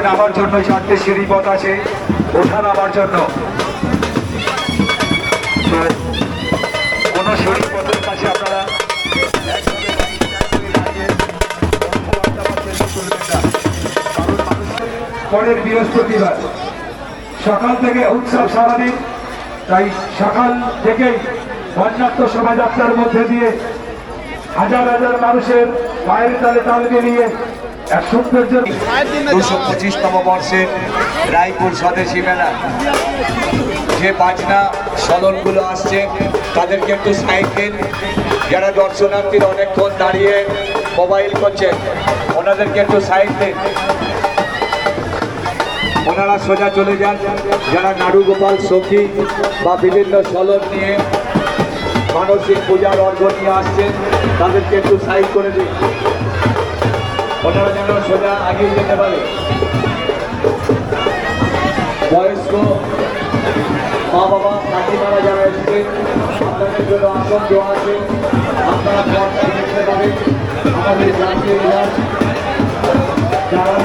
নামার জন্য 4টে সিঁড়ি পথ আছে ওঠা নামার জন্য। কোন সিঁড়ি পথের কাছে আপনারা পরের বৃহস্পতিবার সকাল থেকে উৎসব সারাদিন, তাই সকাল থেকেই বর্ণাঢ্য শোভাযাত্রার মধ্যে দিয়ে হাজার হাজার মানুষের পায়ের তালে তাল মিলিয়ে এক সৌন্দর্য 225তম বর্ষের রায়পুর স্বদেশী মেলা। যে বাজনা সদনগুলো আসছে তাদেরকে একটু সাইড দিন। যারা দর্শনার্থীরা অনেকক্ষণ দাঁড়িয়ে মোবাইল করছেন ওনাদেরকে একটু সাইড দিন, ওনারা সোজা চলে যান। যারা নাড়ু গোপাল সখী বা বিভিন্ন সলন নিয়ে মানসিক পূজার অর্ঘ নিয়ে আসছেন তাদেরকে একটু সাইড করে দিন, ওনারা যেন সোজা আগিয়ে যেতে পারে। বয়স্ক মা বাবা কাকিমারা যারা এসছেন আপনাদের জন্য আসন দেওয়া আছে, আপনারা পথটা দেখতে পাবেন। আমাদের জাতীয় বিভাগ যারা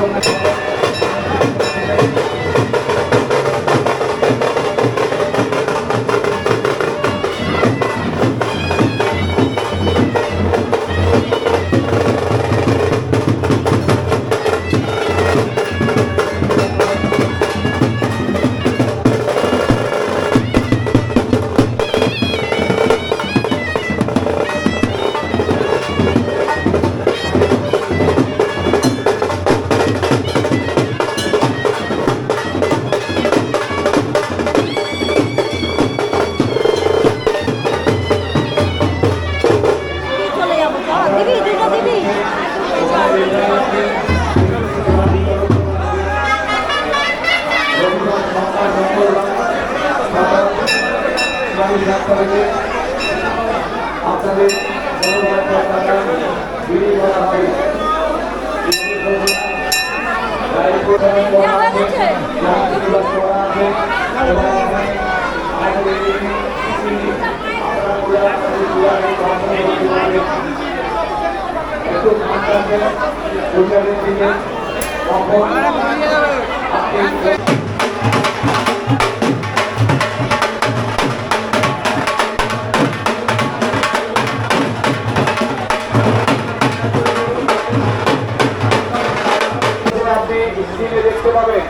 আপনাদের দেখতে পাবেন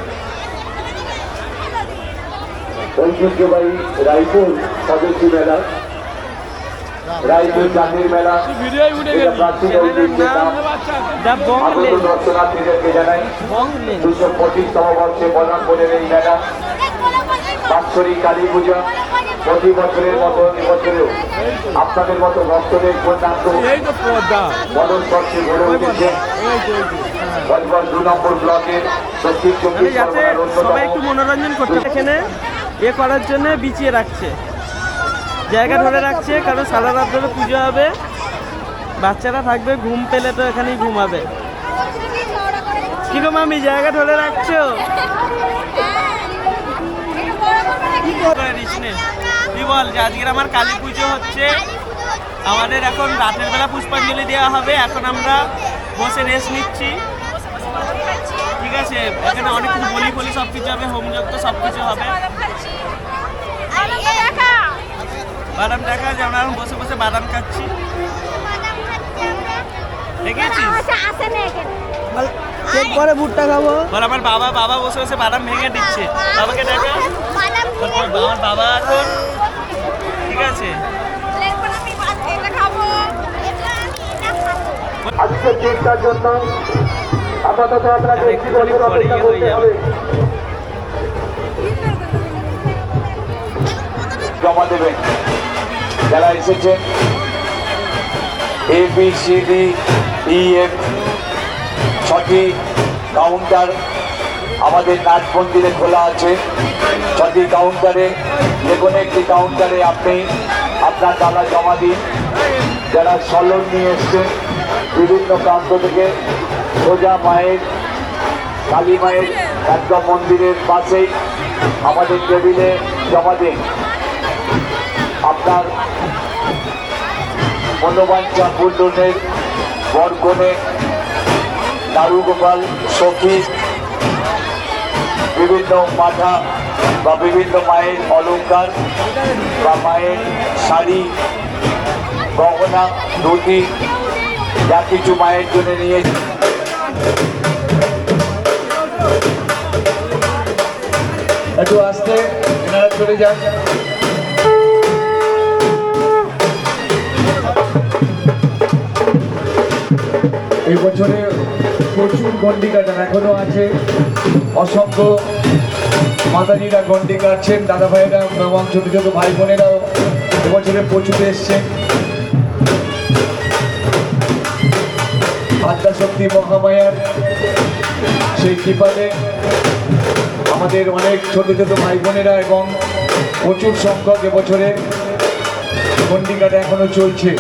ঐতিহ্যবাহী রায়পুর স্বদেশী মেলা, রায়পুর জাতির মেলা। দর্শনার্থীদেরকে জানাই 225তম বর্ষে বনামপুরের এই মেলা বাৎসরিক কালী পূজা প্রতি বছরের মতো এবছরেও আপনাদের মতো ভক্তদের পূর্ণাঙ্গ মদন স্পর্শে গড়ে উঠেছে। 2 নম্বর ব্লকের দক্ষিণ চব্বিশ পরগনার সবাই একটু মনোরঞ্জন করছে, এখানে এ করার জন্য বিছিয়ে রাখছে, জায়গা ধরে রাখছে, কারণ সারা রাত ধরে পুজো হবে, বাচ্চারা থাকবে, ঘুম পেলে তো এখানেই ঘুমাবে। কি গো মামি, জায়গা ধরে রাখছো? কি বল যে আজকের আমার কালী পুজো হচ্ছে, আমাদের এখন রাতের বেলা পুষ্পাঞ্জলি দেওয়া হবে, এখন আমরা বসে রেস্ট নিচ্ছি। ঠিক আছে, এখানে অনেক কিছু বলি ফলি সব কিছু হবে, হোমযজ্ঞ সব কিছু হবে। বাদাম দেখা যে আমরা এখন বসে বসে বাদাম খাচ্ছি, দেখেছিস? পরে ভুট্টা খাবো। আমার বাবা বসে বসে বাদাম ভেঙে দিচ্ছে, বাবাকে দেখা। আমার বাবা এখন ঠিক আছে। আজকের দিনটার জন্য আপাতত আপনাকে একটি বছর অপেক্ষা করতে হবে। জমা দেবেন যারা এসেছেন। ABCDEF 6টি কাউন্টার আমাদের নাট মন্দিরে খোলা আছে। 6টি কাউন্টারে যে কোনো একটি কাউন্টারে আপনি আপনার টাকা জমা দিন। যারা সলন নিয়ে এসছেন বিভিন্ন প্রান্ত থেকে সোজা মায়ের কালী মায়ের একদম মন্দিরের পাশেই আমাদের টেবিলে জমা দিন। আপনার মনোবাঞ্ছা পূরণের বরকনে নাড়ু গোপাল সখী বিভিন্ন পাঠা বা বিভিন্ন মায়ের অলংকার বা মায়ের শাড়ি, গহনা, ধুতি যা কিছু মায়ের জন্য নিয়ে একটু আসতে এনারা চলে যান। এই বছরে প্রচুর গন্ডি কাটান এখনো আছে, অসংখ্য মাতাজিরা গন্ডি কাটছেন, দাদা ভাইয়েরা এবং ছোট ছোট ভাই বোনেরাও এবছরে প্রচুর এসছেন। আদ্যাশক্তি মহামায়ার সেই কৃপাতে আমাদের অনেক ছোট ছোট ভাই বোনেরা এবং প্রচুর সংখ্যক এবছরে গন্ডি কাটা এখনো চলছে।